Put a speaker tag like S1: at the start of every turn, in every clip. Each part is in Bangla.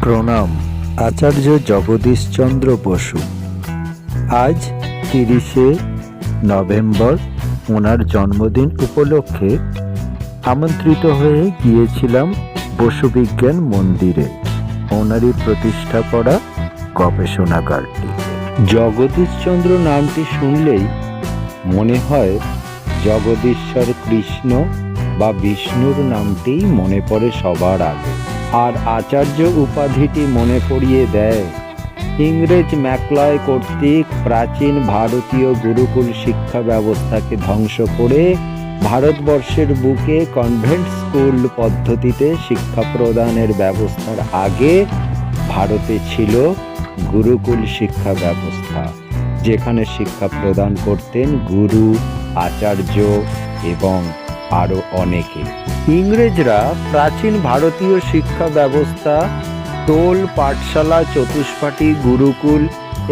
S1: প্রণাম আচার্য জগদীশচন্দ্র বসু। আজ 30শে নভেম্বর ওনার জন্মদিন উপলক্ষে আমন্ত্রিত হয়ে গিয়েছিলাম বসু বিজ্ঞান মন্দিরে, ওনারই প্রতিষ্ঠা করা গবেষণাগারটি। জগদীশচন্দ্র নামটি শুনলেই মনে হয় জগদীশ্বর কৃষ্ণ বা বিষ্ণুর নামটিই মনে পড়ে সবার আগে। আর আচার্য উপাধিটি মনে পড়িয়ে দেয় ইংরেজ ম্যাকলয় কর্তৃক প্রাচীন ভারতীয় গুরুকুল শিক্ষা ব্যবস্থাকে ধ্বংস করে ভারতবর্ষের বুকে কনভেন্ট স্কুল পদ্ধতিতে শিক্ষা প্রদানের ব্যবস্থার আগে ভারতে ছিল গুরুকুল শিক্ষা ব্যবস্থা, যেখানে শিক্ষা প্রদান করতেন গুরু, আচার্য এবং আরও অনেকে। ইংরেজরা প্রাচীন ভারতীয় শিক্ষা ব্যবস্থা, টোল, পাঠশালা, চতুষ্পাঠী, গুরুকুল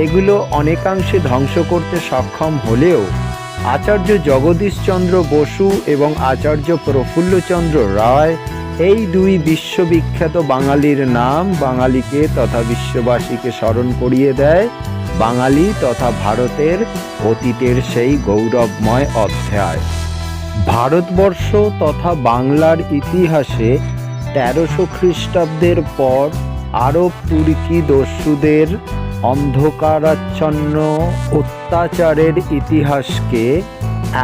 S1: এগুলো অনেকাংশে ধ্বংস করতে সক্ষম হলেও আচার্য জগদীশচন্দ্র বসু এবং আচার্য প্রফুল্লচন্দ্র রায় এই দুই বিশ্ববিখ্যাত বাঙালির নাম বাঙালিকে তথা বিশ্ববাসীকে স্মরণ করিয়ে দেয় বাঙালি তথা ভারতের অতীতের সেই গৌরবময় অধ্যায়। ভারতবর্ষ তথা বাংলার ইতিহাসে 1300 খ্রিস্টাব্দের পর আরব তুর্কি দস্যুদের অন্ধকারাচ্ছন্ন অত্যাচারের ইতিহাসকে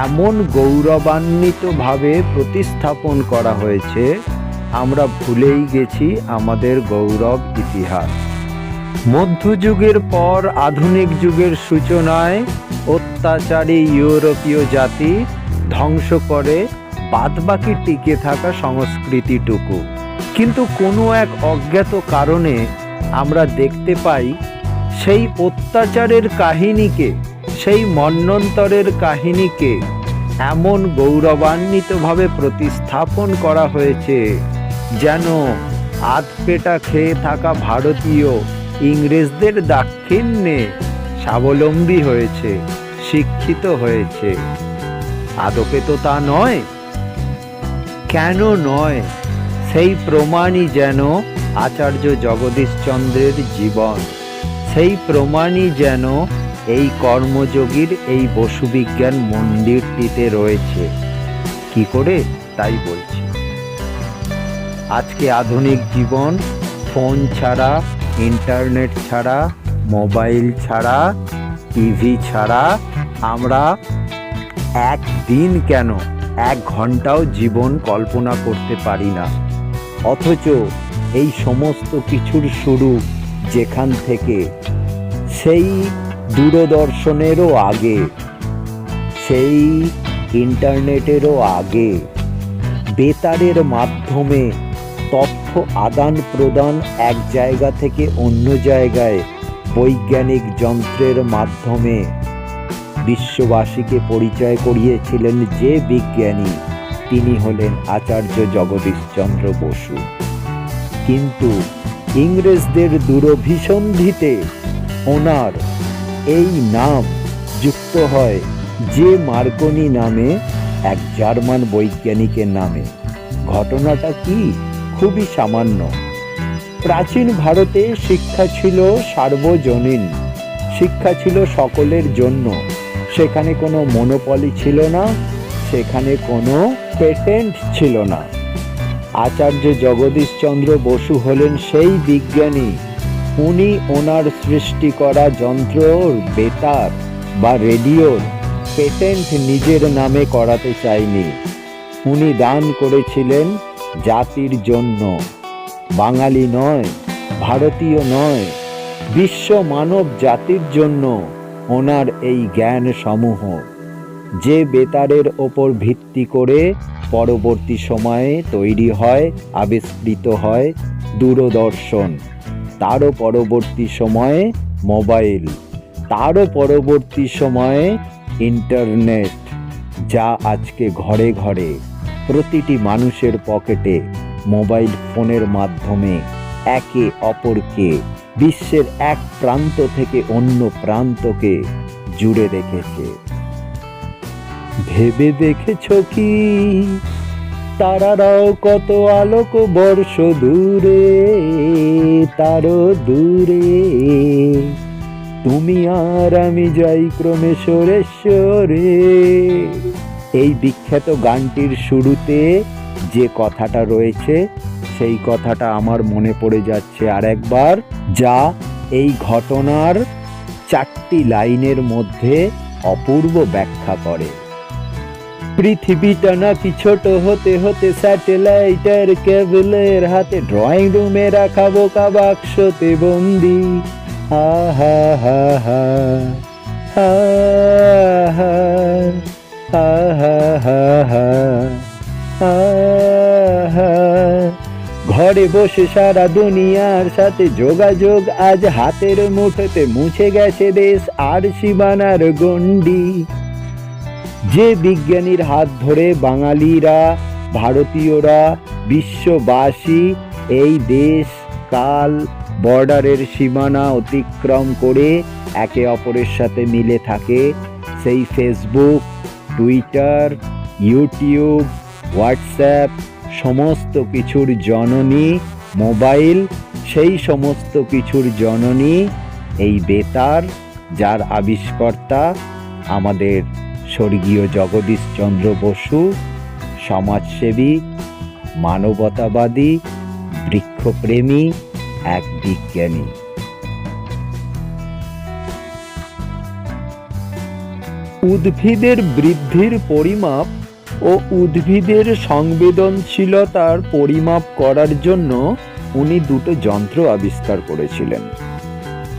S1: এমন গৌরবান্বিতভাবে প্রতিস্থাপন করা হয়েছে, আমরা ভুলেই গেছি আমাদের গৌরব ইতিহাস। মধ্যযুগের পর আধুনিক যুগের সূচনায় অত্যাচারী ইউরোপীয় জাতি ধ্বংস করে বাদবাকি টিকে থাকা সংস্কৃতিটুকু। কিন্তু কোনো এক অজ্ঞাত কারণে আমরা দেখতে পাই সেই অত্যাচারের কাহিনীকে, সেই মন্বন্তরের কাহিনীকে এমন গৌরবান্বিতভাবে প্রতিস্থাপন করা হয়েছে যেন আধপেটা খেয়ে থাকা ভারতীয় ইংরেজদের দাক্ষিণ্যে স্বাবলম্বী হয়েছে, শিক্ষিত হয়েছে। আদপে তো তা নয়। কেন নয়? সেই প্রমাণই যেন আচার্য জগদীশচন্দ্রের জীবন, সেই প্রমাণই যেন এই কর্মযোগীর এই বসু বিজ্ঞান মন্দিরটিতে রয়েছে। কি করে তাই বলছি। আজকে আধুনিক জীবন ফোন ছাড়া, ইন্টারনেট ছাড়া, মোবাইল ছাড়া, টিভি ছাড়া আমরা একদিন কেন 1 ঘন্টাও জীবন কল্পনা করতে পারি না। অথচ এই সমস্ত কিছুর শুরু যেখান থেকে, সেই দূরদর্শনেরও আগে, সেই ইন্টারনেটেরও আগে বেতারের মাধ্যমে তথ্য আদান প্রদান এক জায়গা থেকে অন্য জায়গায় বৈজ্ঞানিক যন্ত্রের মাধ্যমে বিশ্ববাসীকে পরিচয় করিয়েছিলেন যে বিজ্ঞানী, তিনি হলেন আচার্য জগদীশচন্দ্র বসু। কিন্তু ইংরেজদের দূরভিসন্ধিতে ওনার এই নাম যুক্ত হয় যে মার্কনি নামে এক জার্মান বৈজ্ঞানিকের নামে। ঘটনাটা কি? খুবই সামান্য। প্রাচীন ভারতে শিক্ষা ছিল সার্বজনীন, শিক্ষা ছিল সকলের জন্য। সেখানে কোনো মনোপলি ছিল না, সেখানে কোনো পেটেন্ট ছিল না। আচার্য জগদীশচন্দ্র বসু হলেন সেই বিজ্ঞানী। উনি ওনার সৃষ্টি করা যন্ত্র, বেতার বা রেডিওর পেটেন্ট নিজের নামে করাতে চাইনি। উনি দান করেছিলেন জাতির জন্য। বাঙালি নয়, ভারতীয় নয়, বিশ্ব মানব জাতির জন্য ওনার এই জ্ঞান সমূহ, যে বেতারের ওপর ভিত্তি করে পরবর্তী সময়ে তৈরি হয়, আবিষ্কৃত হয় দূরদর্শন, তারও পরবর্তী সময়ে মোবাইল, তারও পরবর্তী সময়ে ইন্টারনেট, যা আজকে ঘরে ঘরে প্রতিটি মানুষের পকেটে মোবাইল ফোনের মাধ্যমে একে অপরকে বিশ্বের এক প্রান্ত থেকে অন্য প্রান্তকে জুড়ে রেখেছে। ভেবে দেখেছ কি তারারাও কত আলোক বর্ষ দূরে, তারও দূরে, তুমি আর আমি যাই ক্রমে সরে সরে। এই বিখ্যাত গানটির শুরুতে যে কথাটা রয়েছে সেই কথাটা আমার মনে পড়ে যাচ্ছে আরেকবার, যা এই ঘটনার 4টি লাইনের মধ্যে অপূর্ব ব্যাখ্যা করে। পৃথিবীটা নাকি ছোট হতে হতে স্যাটেলাইটের কেবলের হাতে, ড্রয়িং রুমে রাখা বোকা বাক্সতে বন্দি। হা হা হা হা হা হা হা হা হা হা হা। ঘরে বসে সারা দুনিয়ার সাথে যোগাযোগ আজ হাতের মুঠোতে, মুছে গেছে দেশ আর সীমানার গণ্ডি। যে বিজ্ঞানীর হাত ধরে বাঙালিরা, ভারতীয়রা, বিশ্ববাসী এই দেশ কাল বর্ডারের সীমানা অতিক্রম করে একে অপরের সাথে মিলে থাকে, সেই ফেসবুক, টুইটার, ইউটিউব, হোয়াটসঅ্যাপ সমস্ত কিছুর জননী মোবাইল, সেই সমস্ত কিছুর জননী এই বেতার, যার আবিষ্কর্তা আমাদের স্বর্গীয় জগদীশচন্দ্র বসু, সমাজসেবী, মানবতাবাদী, বৃক্ষপ্রেমী এক বিজ্ঞানী। উদ্ভিদের বৃদ্ধির পরিমাপ ও উদ্ভিদের সংবেদনশীলতার পরিমাপ করার জন্য উনি দুটো যন্ত্র আবিষ্কার করেছিলেন।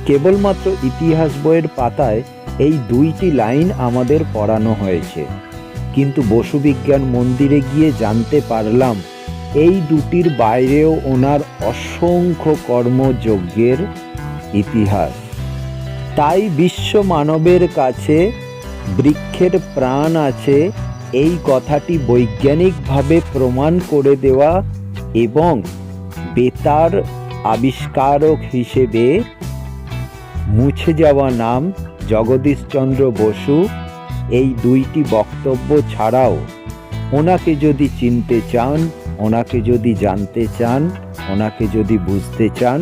S1: কেবলমাত্র ইতিহাস বইয়ের পাতায় এই 2টি লাইন আমাদের পড়ানো হয়েছে, কিন্তু বসু বিজ্ঞান মন্দিরে গিয়ে জানতে পারলাম এই দুটির বাইরেও ওনার অসংখ্য কর্মযজ্ঞের ইতিহাস। তাই বিশ্ব মানবের কাছে বৃক্ষের প্রাণ আছে এই কথাটি বৈজ্ঞানিকভাবে প্রমাণ করে দেওয়া এবং বেতার আবিষ্কারক হিসেবে মুছে যাওয়া নাম জগদীশচন্দ্র বসু, এই 2টি বক্তব্য ছাড়াও ওনাকে যদি চিনতে চান, ওনাকে যদি জানতে চান, ওনাকে যদি বুঝতে চান,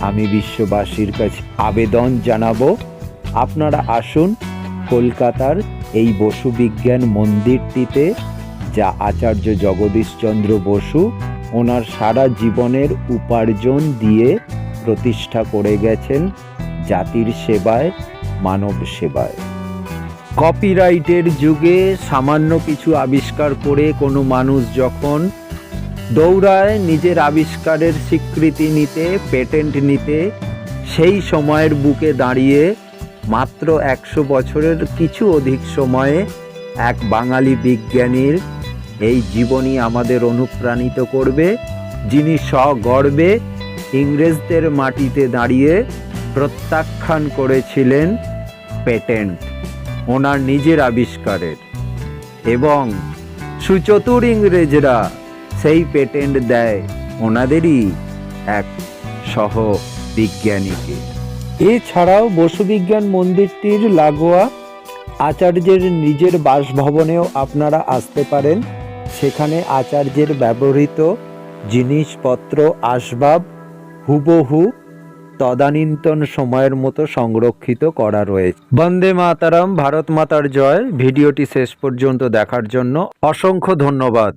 S1: আমি বিশ্ববাসীর কাছে আবেদন জানাবো আপনারা আসুন কলকাতার এই বসু বিজ্ঞান মন্দিরটিতে, যা আচার্য জগদীশচন্দ্র বসু ওনার সারা জীবনের উপার্জন দিয়ে প্রতিষ্ঠা করে গেছেন জাতির সেবায়, মানব সেবায়। কপিরাইটের যুগে সামান্য কিছু আবিষ্কার করে কোনো মানুষ যখন দৌড়ায় নিজের আবিষ্কারের স্বীকৃতি নিতে, পেটেন্ট নিতে, সেই সময়ের বুকে দাঁড়িয়ে মাত্র 100 বছরের কিছু অধিক সময়ে এক বাঙালি বিজ্ঞানীর এই জীবনী আমাদের অনুপ্রাণিত করবে, যিনি সগর্বে ইংরেজদের মাটিতে দাঁড়িয়ে প্রত্যাখ্যান করেছিলেন পেটেন্ট ওনার নিজের আবিষ্কারের, এবং সুচতুর ইংরেজরা সেই পেটেন্ট দেয় ওনাদেরই এক সহ বিজ্ঞানীকে। এছাড়াও বসু বিজ্ঞান মন্দিরটির লাগোয়া আচার্যের নিজের বাসভবনেও আপনারা আসতে পারেন। সেখানে আচার্যের ব্যবহৃত জিনিসপত্র, আসবাব হুবহু তদানীন্তন সময়ের মতো সংরক্ষিত করা রয়েছে। বন্দে মাতারাম, ভারত মাতার জয়। ভিডিওটি শেষ পর্যন্ত দেখার জন্য অসংখ্য ধন্যবাদ।